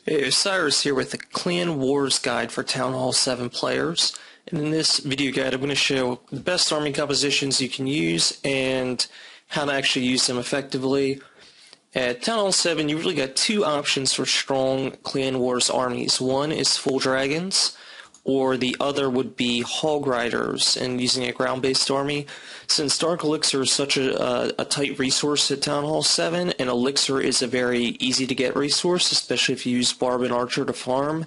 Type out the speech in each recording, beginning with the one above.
Hey, Cyrus here with the Clan Wars Guide for Town Hall 7 players. And in this video guide, I'm going to show the best army compositions you can use and how to actually use them effectively. At Town Hall 7, you really got two options for strong Clan Wars armies. One is full dragons, or the other would be hog riders and using a ground-based army. Since Dark Elixir is such a tight resource at Town Hall 7, and Elixir is a very easy-to-get resource, especially if you use Barb and Archer to farm,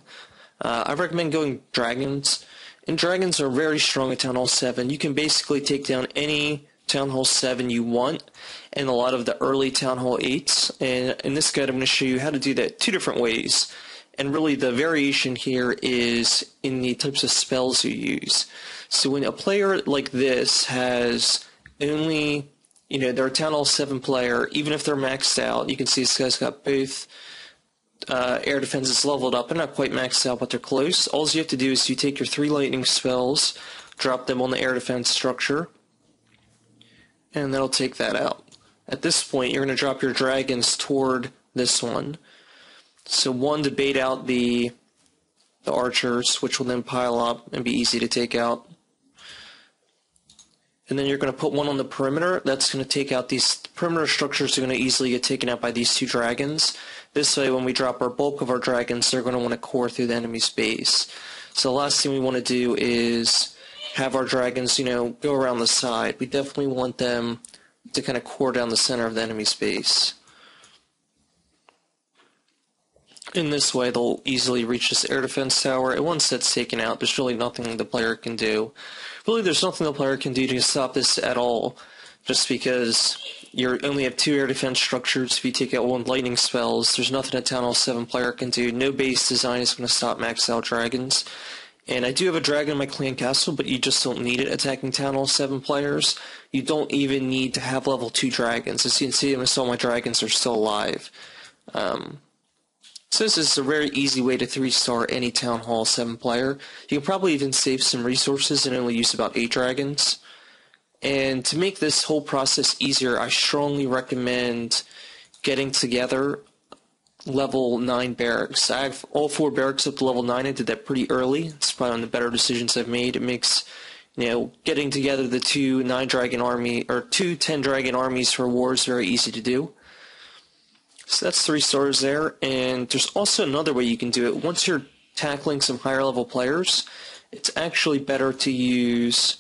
I recommend going dragons. And dragons are very strong at Town Hall 7. You can basically take down any Town Hall 7 you want, and a lot of the early Town Hall 8s. And in this guide, I'm going to show you how to do that two different ways. And really the variation here is in the types of spells you use. So when a player like this has only, they're a Town Hall 7 player, even if they're maxed out, you can see this guy's got both air defenses leveled up. They're not quite maxed out, but they're close. All you have to do is you take your 3 lightning spells, drop them on the air defense structure, and that'll take that out. At this point, you're going to drop your dragons toward this one. So one to bait out the archers, which will then pile up and be easy to take out. And then you're going to put one on the perimeter. That's going to take out these perimeter structures. Are going to easily get taken out by these 2 dragons. This way, when we drop our bulk of our dragons, they're going to want to core through the enemy's base. So the last thing we want to do is have our dragons, go around the side. We definitely want them to kind of core down the center of the enemy's base. In this way, they'll easily reach this air defense tower, and once that's taken out, there's really nothing the player can do. Really, there's nothing the player can do to stop this at all, just because you only have 2 air defense structures. If you take out 1 lightning spells, there's nothing a Town Hall 7 player can do. No base design is going to stop maxed out dragons. And I do have a dragon in my clan castle, but you just don't need it attacking Town Hall 7 players. You don't even need to have level 2 dragons. As you can see, almost all my dragons are still alive. So this is a very easy way to 3-star any Town Hall 7 player. You can probably even save some resources and only use about 8 dragons. And to make this whole process easier, I strongly recommend getting together level 9 barracks. I have all 4 barracks up to level 9. I did that pretty early. It's probably one of the better decisions I've made. It makes, getting together the 2 9-dragon army, or 2 10-dragon armies for wars very easy to do. So that's 3 stars there, and there's also another way you can do it. Once you're tackling some higher level players, it's actually better to use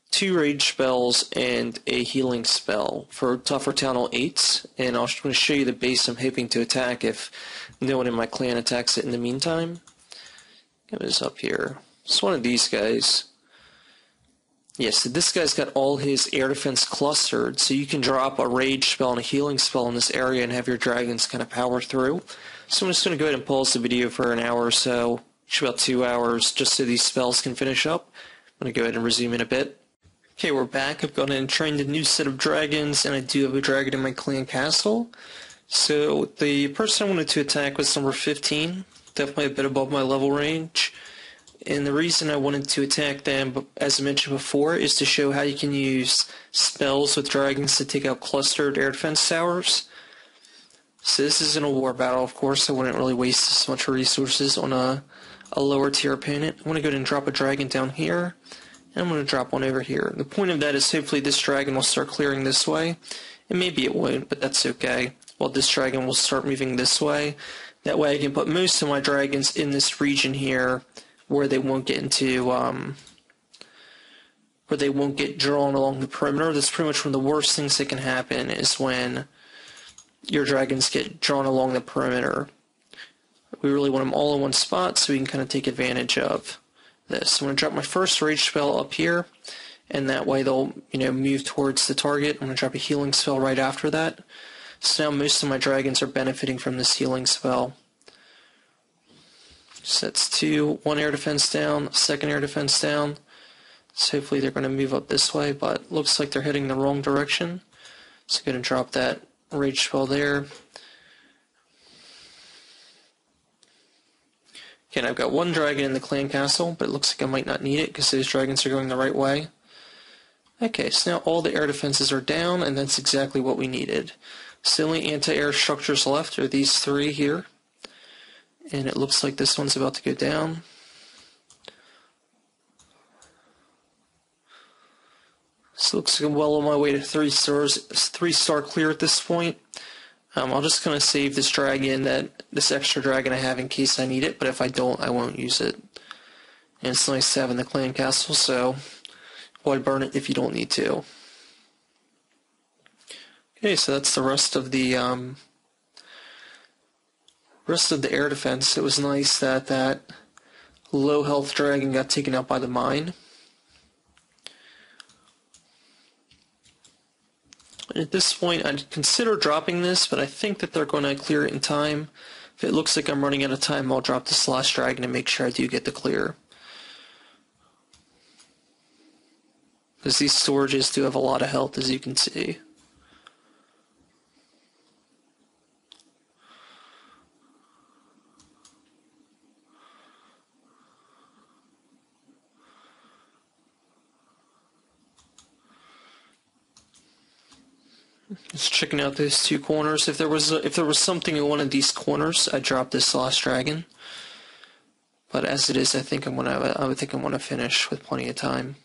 2 rage spells and a healing spell for tougher Town Hall 8s, and I'm going to show you the base I'm hoping to attack if no one in my clan attacks it in the meantime. Get this up here. It's one of these guys. Yes, so this guy's got all his air defense clustered, so you can drop a rage spell and a healing spell in this area and have your dragons kind of power through. So I'm just going to go ahead and pause the video for an hour or so, about 2 hours, just so these spells can finish up. I'm going to go ahead and resume in a bit. Okay, we're back. I've gone in and trained a new set of dragons, and I do have a dragon in my clan castle. So the person I wanted to attack was number 15, definitely a bit above my level range. And the reason I wanted to attack them, as I mentioned before, is to show how you can use spells with dragons to take out clustered air defense towers. So this isn't a war battle, of course. I wouldn't really waste as much resources on a lower tier opponent. I'm going to go ahead and drop a dragon down here, and I'm going to drop one over here. The point of that is hopefully this dragon will start clearing this way, and maybe it won't, but that's okay. Well, this dragon will start moving this way. That way I can put most of my dragons in this region here, where they won't get into, where they won't get drawn along the perimeter. That's pretty much one of the worst things that can happen is when your dragons get drawn along the perimeter. We really want them all in one spot so we can kind of take advantage of this. I'm going to drop my first rage spell up here, and that way they'll, move towards the target. I'm going to drop a healing spell right after that. So now most of my dragons are benefiting from this healing spell. So that's 2, 1 air defense down, 2nd air defense down. So hopefully they're going to move up this way, but looks like they're heading the wrong direction. So I'm going to drop that rage spell there. Again, I've got 1 dragon in the clan castle, but it looks like I might not need it because those dragons are going the right way. Okay, so now all the air defenses are down, and that's exactly what we needed. So the only anti-air structures left are these 3 here. and it looks like this one's about to go down. So it looks like I'm well on my way to 3 stars, 3-star clear at this point. I'll just kind of save this extra dragon I have in case I need it, but if I don't, I won't use it. And it's nice to have in the clan castle, so why burn it if you don't need to? Okay, so that's the rest of the air defense. It was nice that that low health dragon got taken out by the mine. At this point, I'd consider dropping this, but I think that they're going to clear it in time. If it looks like I'm running out of time, I'll drop this last dragon and make sure I do get the clear. Because these storages do have a lot of health, as you can see. Just checking out those 2 corners. If there was something in one of these corners, I'd drop this last dragon. But as it is, I would think I'm gonna finish with plenty of time.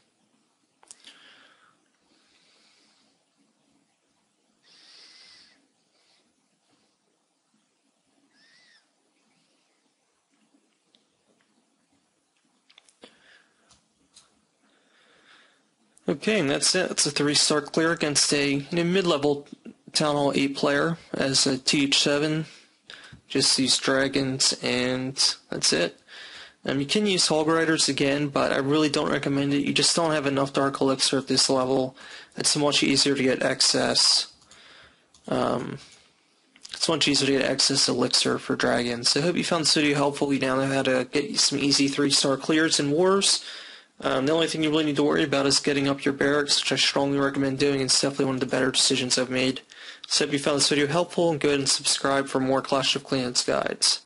Okay, and that's it. It's a 3-star clear against a mid-level Town Hall 8 player as a TH7. Just these dragons, and that's it. You can use Hog Riders again, but I really don't recommend it. You just don't have enough Dark Elixir at this level. It's much easier to get excess. It's much easier to get excess Elixir for dragons. So I hope you found this video helpful. You now know how to get some easy 3-star clears in wars. The only thing you really need to worry about is getting up your barracks, which I strongly recommend doing. It's definitely one of the better decisions I've made. So if you found this video helpful, go ahead and subscribe for more Clash of Clans guides.